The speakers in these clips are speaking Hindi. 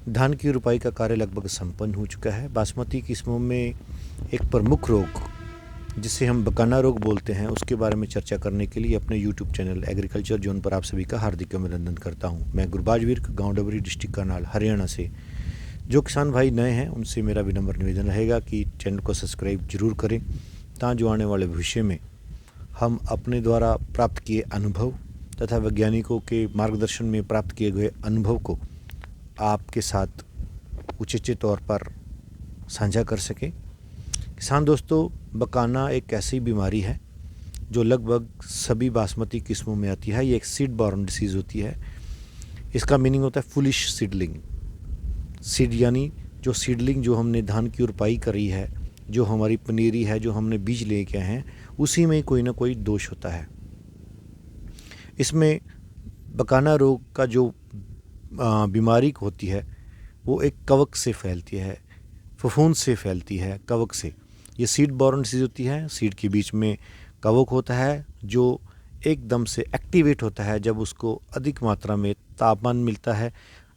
धान की रुपाई का कार्य लगभग संपन्न हो चुका है। बासमती किस्मों में एक प्रमुख रोग जिसे हम बकाना रोग बोलते हैं उसके बारे में चर्चा करने के लिए अपने यूट्यूब चैनल एग्रीकल्चर जोन पर आप सभी का हार्दिक अभिनंदन करता हूं। मैं गुरबाज वीर, गाँव डबरी, डिस्ट्रिक्ट करनाल, हरियाणा से। जो किसान भाई नए हैं उनसे मेरा विनम्र निवेदन रहेगा कि चैनल को सब्सक्राइब जरूर करें, ताकि जो आने वाले भविष्य में हम अपने द्वारा प्राप्त किए अनुभव तथा वैज्ञानिकों के मार्गदर्शन में प्राप्त किए गए अनुभव को आपके साथ उचित तौर पर साझा कर सकें। किसान दोस्तों, बकाना एक ऐसी बीमारी है जो लगभग सभी बासमती किस्मों में आती है। ये एक सीड बॉर्न डिसीज़ होती है। इसका मीनिंग होता है फुलिश सीडलिंग। सीड यानी जो सीडलिंग जो हमने धान की रुपाई करी है, जो हमारी पनीरी है, जो हमने बीज लेके आए हैं, उसी में कोई ना कोई दोष होता है। इसमें बकाना रोग का जो बीमारी होती है वो एक कवक से फैलती है, फफूंद से फैलती है, कवक से। ये सीड बॉर्न डिसीज़ होती है। सीड के बीच में कवक होता है जो एकदम से एक्टिवेट होता है जब उसको अधिक मात्रा में तापमान मिलता है,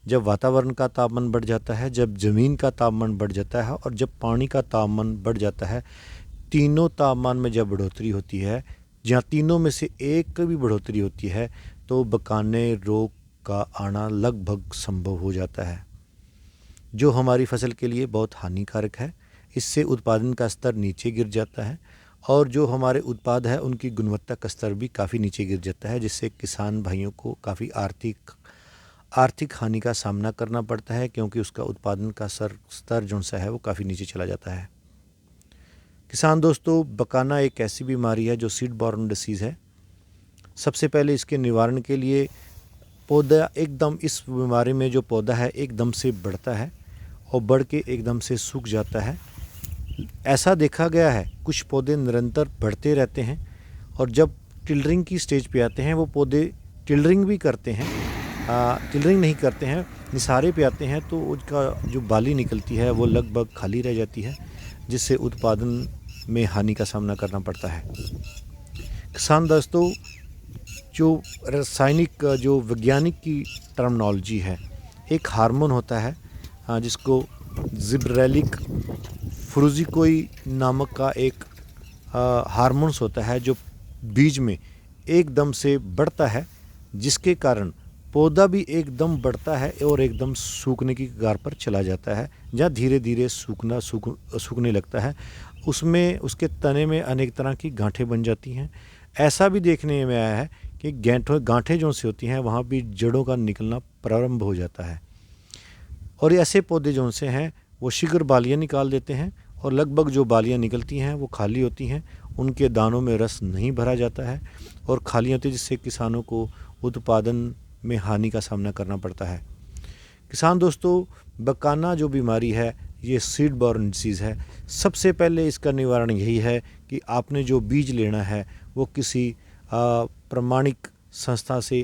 जब वातावरण का तापमान बढ़ जाता है, जब ज़मीन का तापमान बढ़ जाता है और जब पानी का तापमान बढ़ जाता है। तीनों तापमान में जब बढ़ोतरी होती है, जहाँ तीनों में से एक की भी बढ़ोतरी होती है, तो बकाने रोग का आना लगभग संभव हो जाता है, जो हमारी फसल के लिए बहुत हानिकारक है। इससे उत्पादन का स्तर नीचे गिर जाता है और जो हमारे उत्पाद है उनकी गुणवत्ता का स्तर भी काफ़ी नीचे गिर जाता है, जिससे किसान भाइयों को काफ़ी आर्थिक हानि का सामना करना पड़ता है, क्योंकि उसका उत्पादन का स्तर जो सा है वो काफ़ी नीचे चला जाता है। किसान दोस्तों, बकाना एक ऐसी बीमारी है जो सीड बॉर्न डिसीज़ है। सबसे पहले इसके निवारण के लिए पौधा एकदम, इस बीमारी में जो पौधा है एकदम से बढ़ता है और बढ़ के एकदम से सूख जाता है। ऐसा देखा गया है कुछ पौधे निरंतर बढ़ते रहते हैं और जब टिलरिंग की स्टेज पे आते हैं वो पौधे टिलरिंग भी करते हैं, टिलरिंग नहीं करते हैं, निसारे पे आते हैं तो उसका जो बाली निकलती है वो लगभग खाली रह जाती है, जिससे उत्पादन में हानि का सामना करना पड़ता है। किसान दोस्तों, जो रासायनिक जो वैज्ञानिक की टर्मिनोलॉजी है, एक हार्मोन होता है जिसको जिब्रेलिक फ्रूजिकोई नामक का एक हार्मोन्स होता है जो बीज में एकदम से बढ़ता है, जिसके कारण पौधा भी एकदम बढ़ता है और एकदम सूखने की कगार पर चला जाता है, जहाँ धीरे धीरे सूखने लगता है। उसमें उसके तने में अनेक तरह की गांठें बन जाती हैं। ऐसा भी देखने में आया है कि गांठें जो सी होती हैं वहाँ भी जड़ों का निकलना प्रारंभ हो जाता है और ऐसे पौधे जो से हैं वो शीघ्र बालियाँ निकाल देते हैं और लगभग जो बालियाँ निकलती हैं वो खाली होती हैं, उनके दानों में रस नहीं भरा जाता है और खाली होती है, जिससे किसानों को उत्पादन में हानि का सामना करना पड़ता है। किसान दोस्तों, बकाना जो बीमारी है ये सीड बॉर्न डिसीज़ है। सबसे पहले इसका निवारण यही है कि आपने जो बीज लेना है वो किसी प्रमाणिक संस्था से,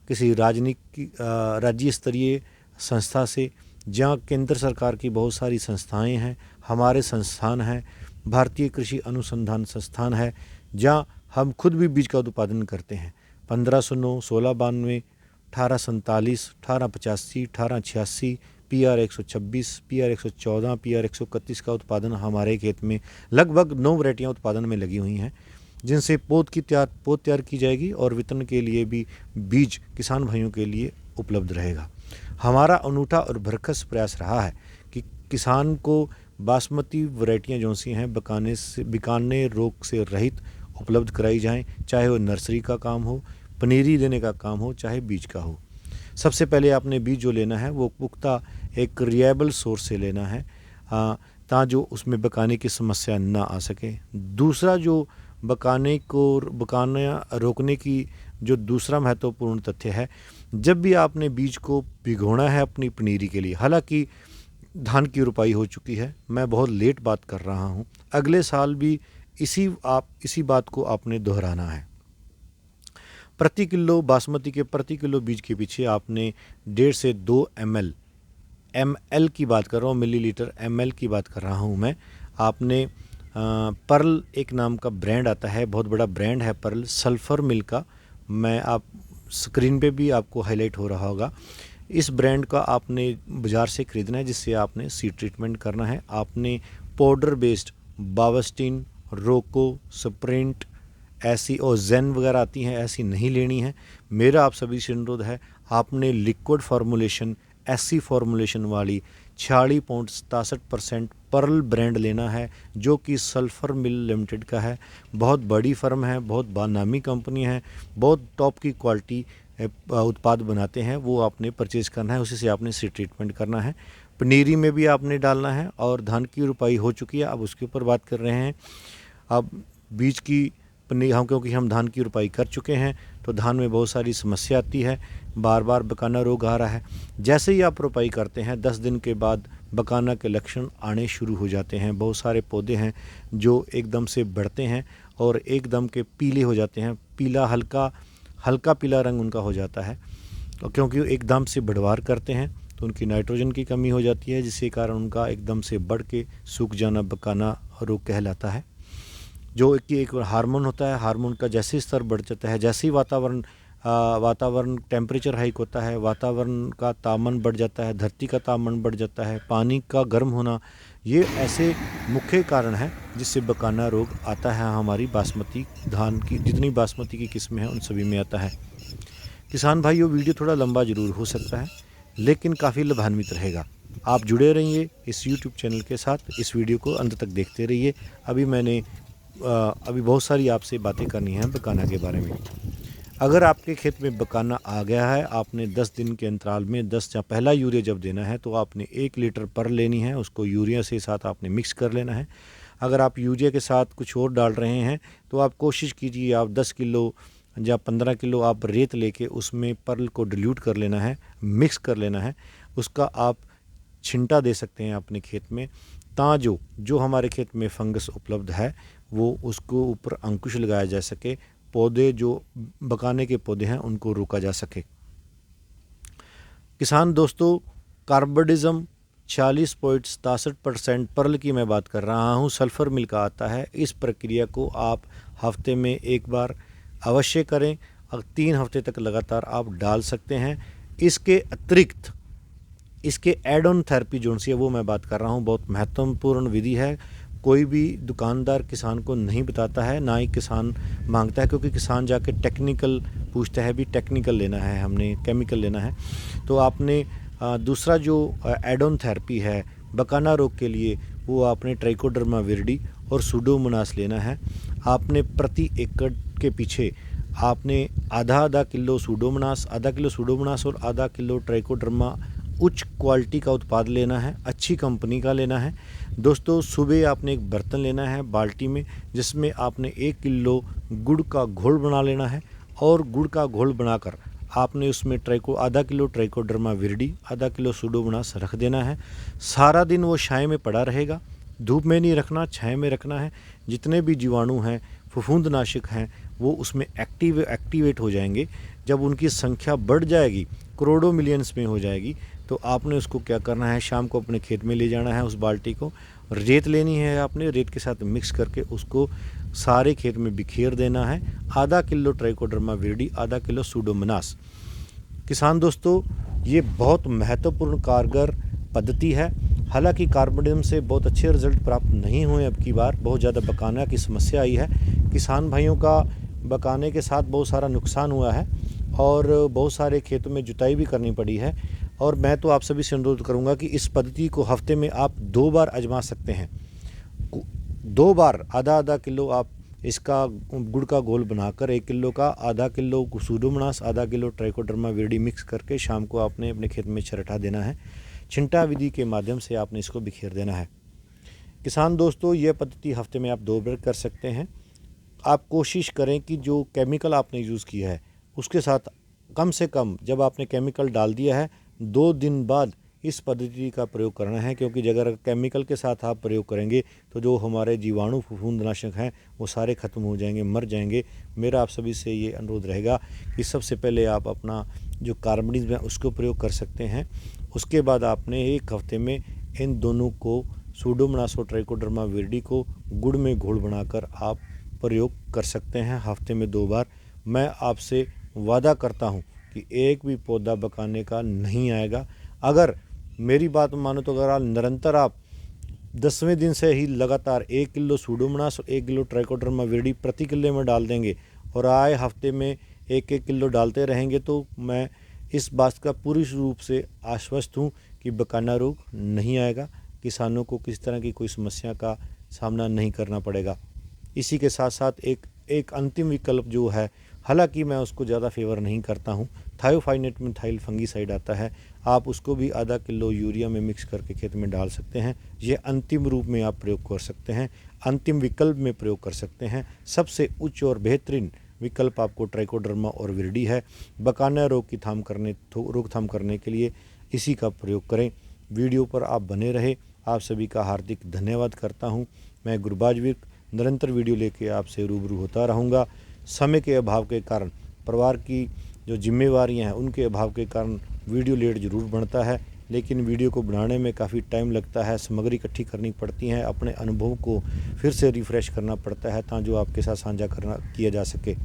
किसी राज्य स्तरीय संस्था से, जहाँ केंद्र सरकार की बहुत सारी संस्थाएं हैं, हमारे संस्थान हैं, भारतीय कृषि अनुसंधान संस्थान है, जहाँ हम खुद भी बीज का उत्पादन करते हैं। 1509, 1692, 1847, 1885, 1886, PR 126, PR 114, PR 131 का उत्पादन हमारे खेत में लगभग 9 वैरायटियाँ उत्पादन में लगी हुई हैं, जिनसे पौध तैयार की जाएगी और वितरण के लिए भी बीज किसान भाइयों के लिए उपलब्ध रहेगा। हमारा अनूठा और भरकस प्रयास रहा है कि किसान को बासमती वैरायटियाँ जो सी हैं बकाने रोग से रहित उपलब्ध कराई जाएं, चाहे वो नर्सरी का काम हो, पनीरी देने का काम हो, चाहे बीज का हो। सबसे पहले आपने बीज जो लेना है वो पुख्ता एक रिलायबल सोर्स से लेना है, ताकि जो उसमें बकाने की समस्या ना आ सके। दूसरा, जो बकाना रोकने की जो दूसरा महत्वपूर्ण तथ्य है, जब भी आपने बीज को भिगोना है अपनी पनीरी के लिए, हालांकि धान की रुपाई हो चुकी है, मैं बहुत लेट बात कर रहा हूं, अगले साल भी इसी बात को आपने दोहराना है। प्रति किलो बासमती के प्रति किलो बीज के पीछे आपने 1.5 से 2 ml की बात कर रहा हूँ, मिलीलीटर ml की बात कर रहा हूँ मैं। आपने पर्ल एक नाम का ब्रांड आता है, बहुत बड़ा ब्रांड है पर्ल, सल्फ़र मिल का, मैं आप स्क्रीन पे भी आपको हाईलाइट हो रहा होगा। इस ब्रांड का आपने बाज़ार से ख़रीदना है, जिससे आपने सीड ट्रीटमेंट करना है। आपने पाउडर बेस्ड बावस्टिन, रोको, स्प्रिंट ऐसी और जेन वगैरह आती हैं, ऐसी नहीं लेनी है। मेरा आप सभी से अनुरोध है, आपने लिक्विड फार्मूलेशन, ऐसी फार्मूलेशन वाली 46.67% पर्ल ब्रांड लेना है, जो कि सल्फ़र मिल लिमिटेड का है। बहुत बड़ी फर्म है, बहुत बानामी कंपनी है, बहुत टॉप की क्वालिटी उत्पाद बनाते हैं, वो आपने परचेज़ करना है, उसी से आपने सीड ट्रीटमेंट करना है। पनीरी में भी आपने डालना है। और धान की रुपाई हो चुकी है, अब उसके ऊपर बात कर रहे हैं। अब बीज की पनीर क्योंकि हम धान की रुपाई कर चुके हैं, तो धान में बहुत सारी समस्या आती है, बार बार बकाना रोग आ रहा है। जैसे ही आप रुपाई करते हैं 10 दिन के बाद बकाना के लक्षण आने शुरू हो जाते हैं। बहुत सारे पौधे हैं जो एकदम से बढ़ते हैं और एकदम के पीले हो जाते हैं, पीला हल्का पीला रंग उनका हो जाता है। तो क्योंकि वो एकदम से बढ़वार करते हैं, तो उनकी नाइट्रोजन की कमी हो जाती है, जिसके कारण उनका एकदम से बढ़ के सूख जाना बकाना रोग कहलाता है। जो कि एक हार्मोन होता है, हार्मोन का जैसे स्तर बढ़ जाता है, जैसे ही वातावरण टेम्परेचर हाइक होता है, वातावरण का तापमान बढ़ जाता है, धरती का तापमान बढ़ जाता है, पानी का गर्म होना, ये ऐसे मुख्य कारण हैं जिससे बकाना रोग आता है। हमारी बासमती धान की जितनी बासमती की किस्में हैं उन सभी में आता है। किसान भाइयों, वीडियो थोड़ा लंबा ज़रूर हो सकता है, लेकिन काफ़ी लाभान्वित रहेगा। आप जुड़े रहिए इस YouTube चैनल के साथ, इस वीडियो को अंत तक देखते रहिए। अभी बहुत सारी आपसे बातें करनी हैं बकाना के बारे में। अगर आपके खेत में बकाना आ गया है, आपने 10 दिन के अंतराल में 10 या पहला यूरिया जब देना है, तो आपने 1 लीटर पर लेनी है, उसको यूरिया से साथ आपने मिक्स कर लेना है। अगर आप यूरिया के साथ कुछ और डाल रहे हैं, तो आप कोशिश कीजिए, आप 10 किलो या 15 किलो आप रेत लेके उसमें पर्ल को डिल्यूट कर लेना है, मिक्स कर लेना है। उसका आप छिंटा दे सकते हैं अपने खेत में, ताकि जो हमारे खेत में फंगस उपलब्ध है वो उसको ऊपर अंकुश लगाया जा सके, पौधे जो बकाने के पौधे हैं उनको रोका जा सके। किसान दोस्तों, कार्बोडिज्म 40.67% पर्ल की मैं बात कर रहा हूँ, सल्फ़र मिल का आता है। इस प्रक्रिया को आप हफ्ते में एक बार अवश्य करें और 3 हफ्ते तक लगातार आप डाल सकते हैं। इसके अतिरिक्त इसके एड ऑन थेरेपी जो सी है वो मैं बात कर रहा हूँ, बहुत महत्वपूर्ण विधि है। कोई भी दुकानदार किसान को नहीं बताता है, ना ही किसान मांगता है, क्योंकि किसान जाके टेक्निकल पूछता है, भी टेक्निकल लेना है, हमने केमिकल लेना है। तो आपने दूसरा जो एड ऑन थेरेपी है बकाना रोग के लिए, वो आपने ट्राइकोडर्मा विरिडी और सूडोमोनास लेना है। आपने प्रति एकड़ के पीछे आपने आधा किलो सूडोमोनास, और आधा किलो ट्राइकोडर्मा उच्च क्वालिटी का उत्पाद लेना है, अच्छी कंपनी का लेना है। दोस्तों, सुबह आपने एक बर्तन लेना है बाल्टी में, जिसमें आपने 1 किलो गुड़ का घोल बना लेना है, और गुड़ का घोल बनाकर आपने उसमें आधा किलो ट्राइकोडर्मा विरिडी, आधा किलो सूडोमोनास रख देना है। सारा दिन वो छाया में पड़ा रहेगा, धूप में नहीं रखना, छाया में रखना है। जितने भी जीवाणु हैं, फफूंदनाशक हैं, वो उसमें एक्टिवेट हो जाएंगे। जब उनकी संख्या बढ़ जाएगी, करोड़ों मिलियंस में हो जाएगी, तो आपने उसको क्या करना है, शाम को अपने खेत में ले जाना है। उस बाल्टी को रेत लेनी है, आपने रेत के साथ मिक्स करके उसको सारे खेत में बिखेर देना है। आधा किलो ट्राइकोडर्मा विरिडी, आधा किलो सूडोमोनास। किसान दोस्तों, ये बहुत महत्वपूर्ण कारगर पद्धति है। हालांकि कार्बोडिज्म से बहुत अच्छे रिजल्ट प्राप्त नहीं हुए, अब की बार बहुत ज़्यादा बकाना की समस्या आई है। किसान भाइयों का बकाने के साथ बहुत सारा नुकसान हुआ है, और बहुत सारे खेतों में जुताई भी करनी पड़ी है। और मैं तो आप सभी से अनुरोध करूंगा कि इस पद्धति को हफ्ते में आप 2 बार आजमा सकते हैं। 2 बार आधा किलो आप इसका गुड़ का घोल बनाकर 1 किलो का, आधा किलो सूडोमोनास, आधा किलो ट्राइकोडर्मा विरिडी मिक्स करके शाम को आपने अपने खेत में छिड़का देना है। छिंटा विधि के माध्यम से आपने इसको बिखेर देना है। किसान दोस्तों, यह पद्धति हफ्ते में आप 2 बार कर सकते हैं। आप कोशिश करें कि जो केमिकल आपने यूज़ किया है उसके साथ कम से कम, जब आपने केमिकल डाल दिया है, 2 दिन बाद इस पद्धति का प्रयोग करना है। क्योंकि अगर केमिकल के साथ आप प्रयोग करेंगे तो जो हमारे जीवाणु फफूंदनाशक हैं वो सारे ख़त्म हो जाएंगे, मर जाएंगे। मेरा आप सभी से ये अनुरोध रहेगा कि सबसे पहले आप अपना जो कार्बोडिज्म है उसको प्रयोग कर सकते हैं। उसके बाद आपने 1 हफ्ते में इन दोनों को, सूडोमोनास और ट्राइकोडर्मा विरिडी को गुड़ में घोल बनाकर आप प्रयोग कर सकते हैं हफ्ते में 2 बार। मैं आपसे वादा करता हूं कि एक भी पौधा बकाने का नहीं आएगा। अगर मेरी बात मानो तो अगर आप निरंतर आप 10वें दिन से ही लगातार 1 किलो सूडोमोनास और 1 किलो ट्राइकोडर्मा विरिडी प्रति किले में डाल देंगे और आए हफ्ते में 1-1 किलो डालते रहेंगे, तो मैं इस बात का पूरी रूप से आश्वस्त हूँ कि बकाना रोग नहीं आएगा, किसानों को किसी तरह की कोई समस्या का सामना नहीं करना पड़ेगा। इसी के साथ साथ एक अंतिम विकल्प जो है, हालांकि मैं उसको ज़्यादा फेवर नहीं करता हूँ, थायोफाइनेट मिथाइल फंगीसाइड आता है, आप उसको भी आधा किलो यूरिया में मिक्स करके खेत में डाल सकते हैं। ये अंतिम रूप में आप प्रयोग कर सकते हैं, अंतिम विकल्प में प्रयोग कर सकते हैं। सबसे उच्च और बेहतरीन विकल्प आपको ट्राइकोडर्मा और विरिडी है। बकाना रोग की रोकथाम करने के लिए इसी का प्रयोग करें। वीडियो पर आप बने रहे, आप सभी का हार्दिक धन्यवाद करता हूँ। मैं गुरबाज विर्क निरंतर वीडियो लेके आपसे रूबरू होता रहूँगा। समय के अभाव के कारण, परिवार की जो जिम्मेवारियां हैं उनके अभाव के कारण वीडियो लेट ज़रूर बनता है, लेकिन वीडियो को बनाने में काफ़ी टाइम लगता है, सामग्री इकट्ठी करनी पड़ती है, अपने अनुभव को फिर से रिफ़्रेश करना पड़ता है ताकि जो आपके साथ साझा किया जा सके।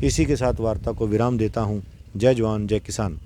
इसी के साथ वार्ता को विराम देता हूँ। जय जवान जय किसान।